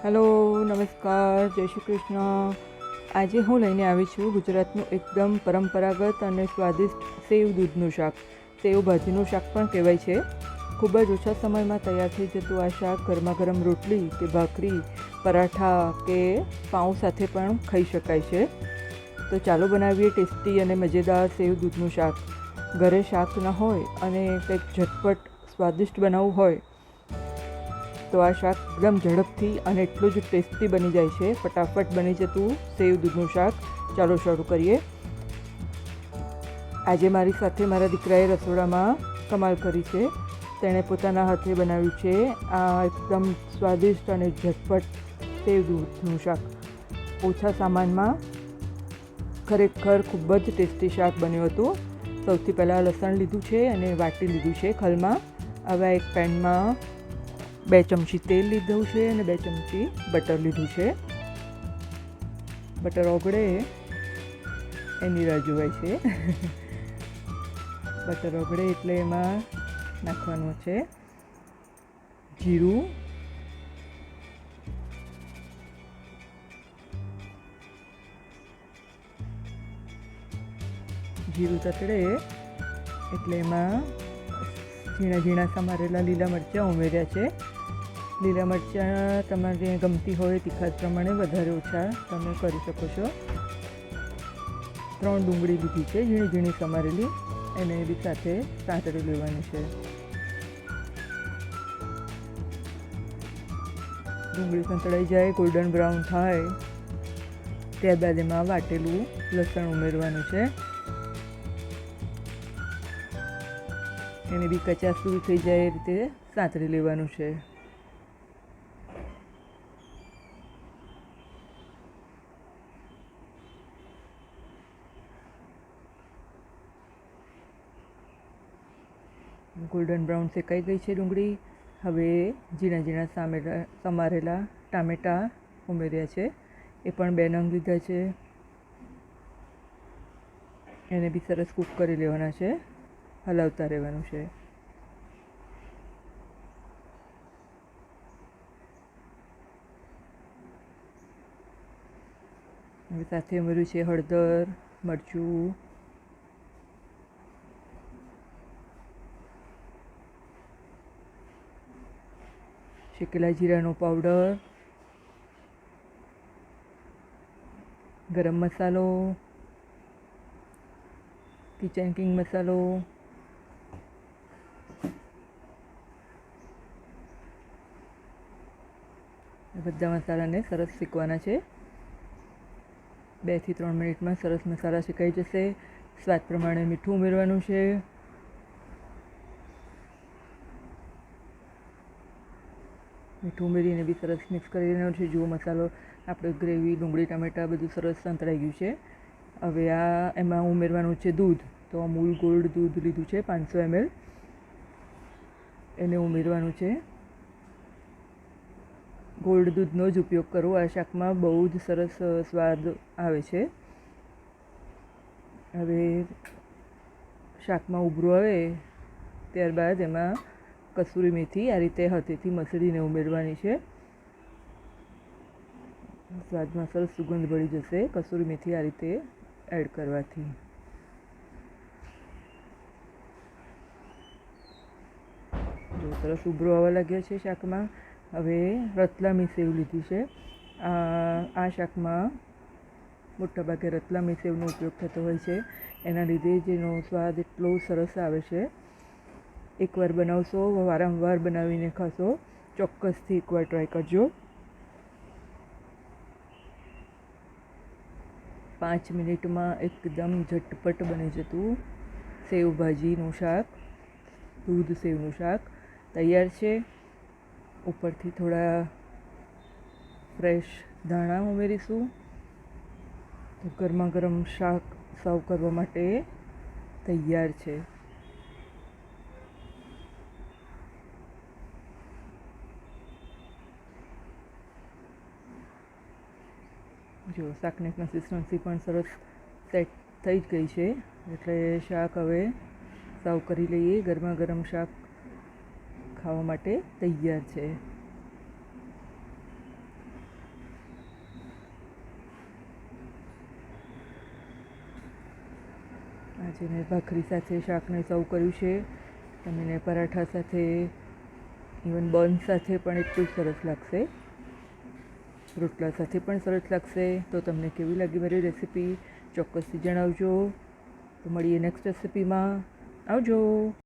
Hello, નમસ્કાર, જય શ્રી કૃષ્ણ. આજે હું લઈને આવી છું ગુજરાતનું એકદમ પરંપરાગત અને સ્વાદિષ્ટ સેવ દૂધનું શાક. સેવ ભાજીનું શાક પણ કહેવાય છે. ખૂબ જ ઓછા સમયમાં તૈયાર થઈ જતું આ શાક ગરમા ગરમ રોટલી કે ભાખરી, પરાઠા કે પાઉં સાથે પણ ખાઈ શકાય છે. તો ચાલો બનાવીએ ટેસ્ટી અને મજેદાર સેવ દૂધનું શાક. ઘરે શાક ન હોય અને કંઈક ઝટપટ સ્વાદિષ્ટ બનાવવું હોય તો આ શાક એકદમ ઝડપથી અને એટલું જ ટેસ્ટી બની જાય છે. ફટાફટ બની જતું સેવ દૂધનું શાક. ચાલો શરૂ કરીએ. આજે મારી સાથે મારા દીકરાએ રસોડામાં કમાલ કરી છે. તેણે પોતાના હાથે બનાવ્યું છે આ એકદમ સ્વાદિષ્ટ અને ઝટપટ સેવ દૂધનું શાક. ઓછા સામાનમાં ખરેખર ખૂબ જ ટેસ્ટી શાક બન્યું હતું. સૌથી પહેલાં લસણ લીધું છે અને વાટી લીધું છે ખલમાં. હવે એક પેનમાં 2 ચમચી તેલ લીધું છે અને 2 ચમચી બટર લીધું છે. બટર ઓગળે એની રાહ જોવાય છે. બટર ઓગળે એટલે એમાં નાખવાનું છે જીરું, જીરું તતડે એટલે એમાં ઝીણા ઝીણા સમારેલા લીલા મરચાં ઉમેર્યા છે. લીલા મરચાં તમારે ગમતી હોય તીખાસ પ્રમાણે વધારે ઓછા તમે કરી શકો છો. 3 ડુંગળી લીધી છે ઝીણી ઝીણી સમારેલી, એને બી સાથે સાંતળી લેવાની છે. ડુંગળી સંતળાઈ જાય, ગોલ્ડન બ્રાઉન થાય ત્યારબાદ એમાં વાટેલું લસણ ઉમેરવાનું છે. એને બી કચાસ દૂર થઈ જાય એ રીતે સાંતળી લેવાનું છે. ગોલ્ડન બ્રાઉન શેકાઈ ગઈ છે ડુંગળી. હવે ઝીણા ઝીણા સમારેલા ટામેટાં ઉમેર્યા છે. એ પણ 2 નંગ લીધા છે. એને બી સરસ કૂક કરી લેવાના છે, હલાવતા રહેવાનું છે. હવે સાથે ઉમેર્યું છે હળદર, મરચું, શેકેલા જીરાનો પાવડર, ગરમ મસાલો, કિચન કિંગ મસાલો, બધા મસાલાને સરસ શેકવાના છે. 2 થી 3 મિનિટમાં સરસ મસાલા શેકાઈ જશે. સ્વાદ પ્રમાણે મીઠું ઉમેરવાનું છે. મીઠું ઉમેરીને બી સરસ મિક્સ કરી લેવાનું છે. જુઓ મસાલો આપણે ગ્રેવી, ડુંગળી, ટામેટાં બધું સરસ સંતળાઈ ગયું છે. હવે એમાં ઉમેરવાનું છે દૂધ. તો અમૂલ ગોલ્ડ દૂધ લીધું છે 500 ml. એને ઉમેરવાનું છે. ગોલ્ડ દૂધનો જ ઉપયોગ કરવો. આ શાકમાં બહુ જ સરસ સ્વાદ આવે છે. હવે શાકમાં ઉભરું આવે ત્યારબાદ એમાં કસૂરી મેથી આ રીતે હાથેથી મસળીને ઉમેરવાની છે. સ્વાદમાં સરસ સુગંધ ભળી જશે કસૂરી મેથી આ રીતે એડ કરવાથી. જો સરસ ઉભરો આવવા લાગ્યો છે શાકમાં. હવે રતલામી સેવ લીધી છે. આ શાકમાં મોટાભાગે રતલામી સેવનો ઉપયોગ થતો હોય છે. એના લીધે જેનો સ્વાદ એટલો સરસ આવે છે. એકવાર બનાવશો, વારંવાર બનાવીને ખાશો. ચોક્કસથી એકવાર ટ્રાય કરજો. 5 મિનિટમાં એકદમ ઝટપટ બની જતું સેવભાજીનું શાક, દૂધ સેવનું શાક તૈયાર છે. ઉપરથી થોડા ફ્રેશ ધાણા ઉમેરીશું તો ગરમા ગરમ શાક સર્વ કરવા માટે તૈયાર છે. જો શાકની કન્સિસ્ટન્સી પણ સરસ સેટ થઈ જ ગઈ છે. એટલે શાક હવે સર્વ કરી લઈએ. ગરમા ગરમ શાક ખાવા માટે તૈયાર છે. આજે મેં ભાખરી સાથે શાકને સર્વ કર્યું છે. તમને પરાઠા સાથે, ઇવન બન સાથે પણ એટલું જ સરસ લાગશે. રોટલા સાથે પણ સરસ લાગશે. તો તમને કેવી લાગી મારી રેસીપી ચોક્કસથી જણાવજો. તો મળીએ નેક્સ્ટ રેસીપીમાં. આવજો.